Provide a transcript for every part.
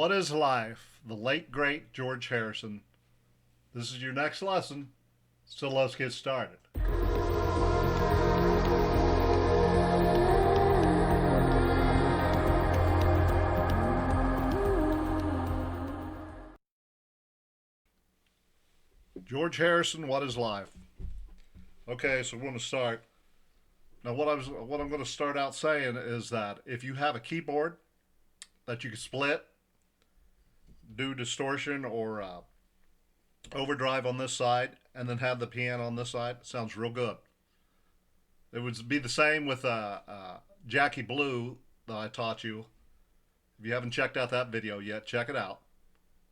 What is life? The late great George Harrison. This is your next lesson, so let's get started. George Harrison, what is life? Okay, so we're going to start. Now, what I'm going to start out saying is that if you have a keyboard that you can split, do distortion or overdrive on this side, and then have the piano on this side, it sounds real good. It would be the same with Jackie Blue that I taught you. If you haven't checked out that video yet, check it out.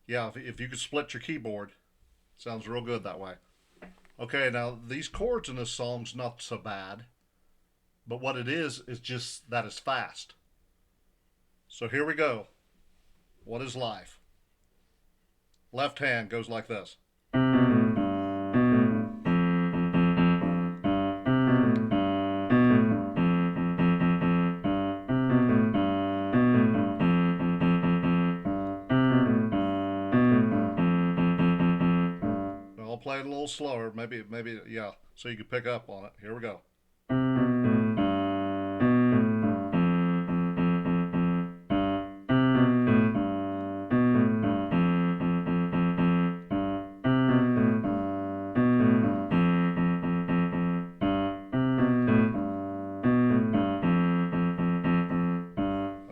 Yeah, if you could split your keyboard, it sounds real good that way. Okay, now these chords in this song's not so bad, but what it is just that it's fast. So here we go. What is life? Left hand goes like this. I'll play it a little slower, maybe, yeah, so you can pick up on it. Here we go.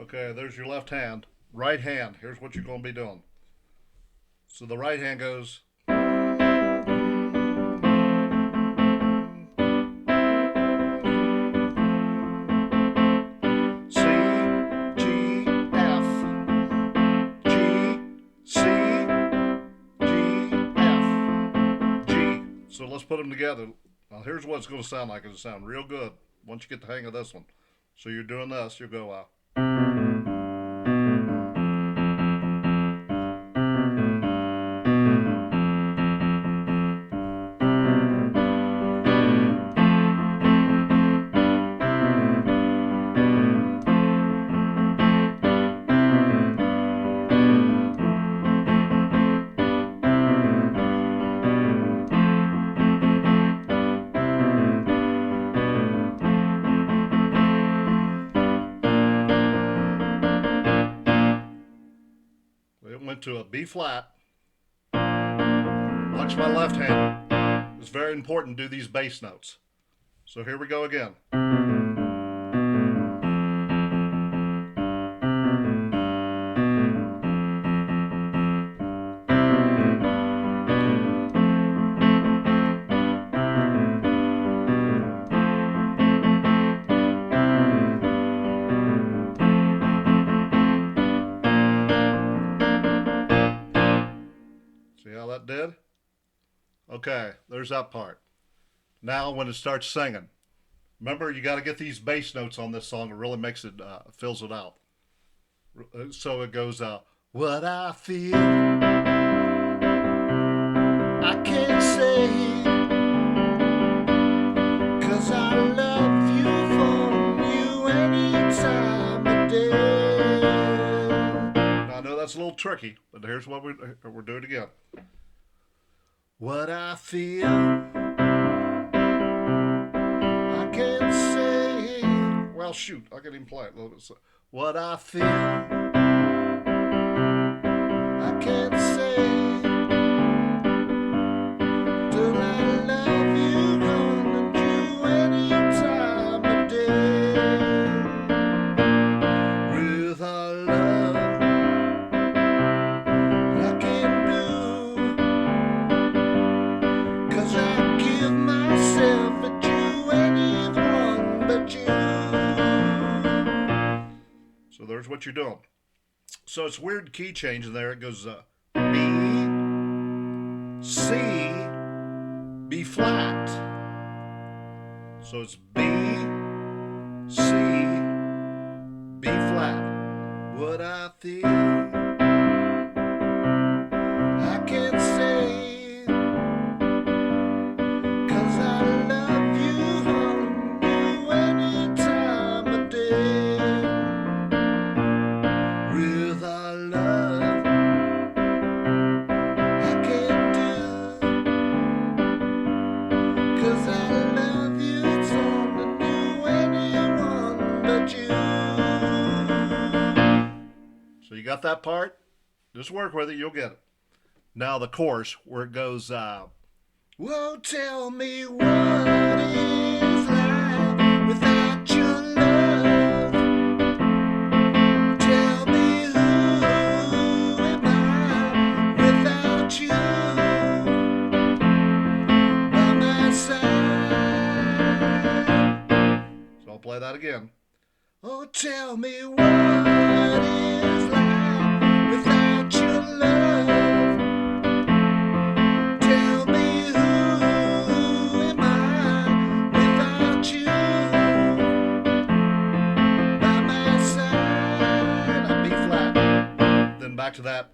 Okay, there's your left hand. Right hand, here's what you're going to be doing. So the right hand goes. C, G, F, G, C, G, F, G. So let's put them together. Now here's what it's going to sound like. It'll sound real good once you get the hang of this one. So you're doing this, you'll go out. It went to a B flat. Watch my left hand. It's very important to do these bass notes. So here we go again. See how that did? Okay, there's that part. Now when it starts singing, remember you got to get these bass notes on this song. It really makes it, fills it out. So it goes, what I feel, I can't say, 'cause I love you from you any time of day. Now I know that's a little tricky, but here's what we're doing again. What I feel, I can't say. Well, shoot, I can even play it a little bit. What I feel, I can't say. Till I love you, gonna do any time of day. With our love, I can do. So there's what you're doing. So it's weird key change in there. It goes B, C, B flat. So it's B, C, B flat. What I feel, I can't say, 'cause I love you, honey, any time of day. With our love, got that part? Just work with it, you'll get it. Now the chorus where it goes, whoa, tell me what is life without your love. Tell me who am I without you by my side. So I'll play that again. Oh, tell me what is life without your love. Tell me who am I without you by my side. A B flat. Then back to that.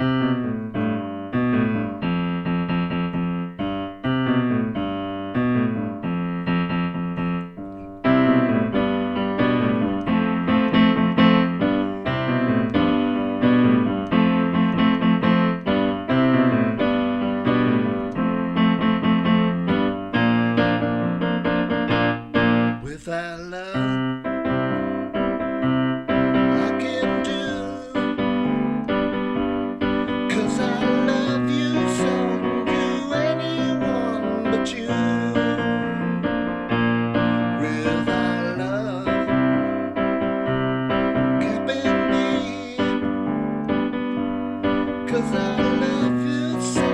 Without love, I can do, 'cause I love you so, do anyone but you. Without love, keeping me, 'cause I love you so,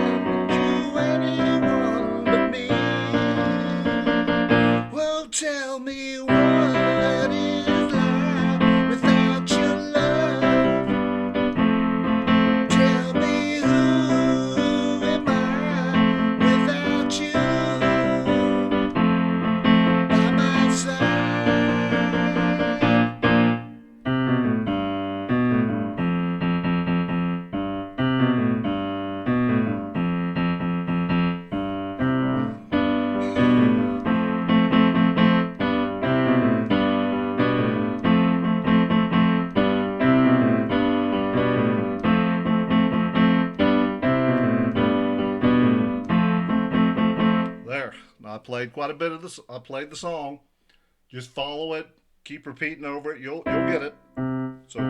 do anyone but me. Well, tell me what is life without your love. Tell me who am I without you by my side. There. Now I played quite a bit of this. I played the song. Just follow it. Keep repeating over it. You'll get it. So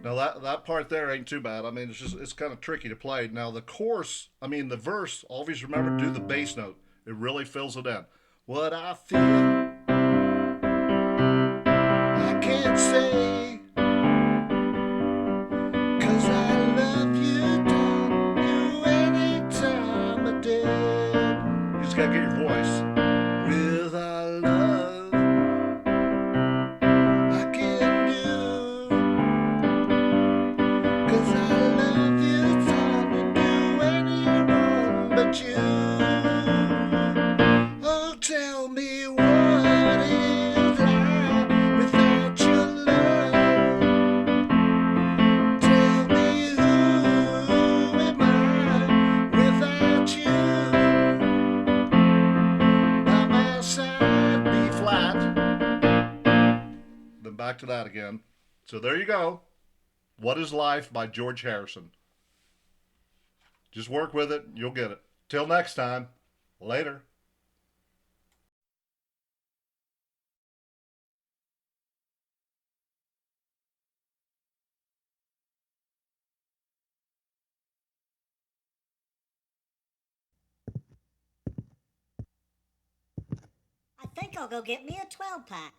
now that part there ain't too bad. I mean, it's kind of tricky to play. Now the chorus, I mean the verse. Always remember to do the bass note. It really fills it in. What I feel, I can't say, 'cause I love you, don't you any time of day. You just gotta get your voice. Without love, I can do, 'cause I love you, don't do anyone but you. Oh, tell me what is life without your love. Tell me who am I without you by my side. B flat. Then back to that again. So there you go. What is Life by George Harrison. Just work with it. You'll get it. Till next time. Later. I think I'll go get me a 12 pack.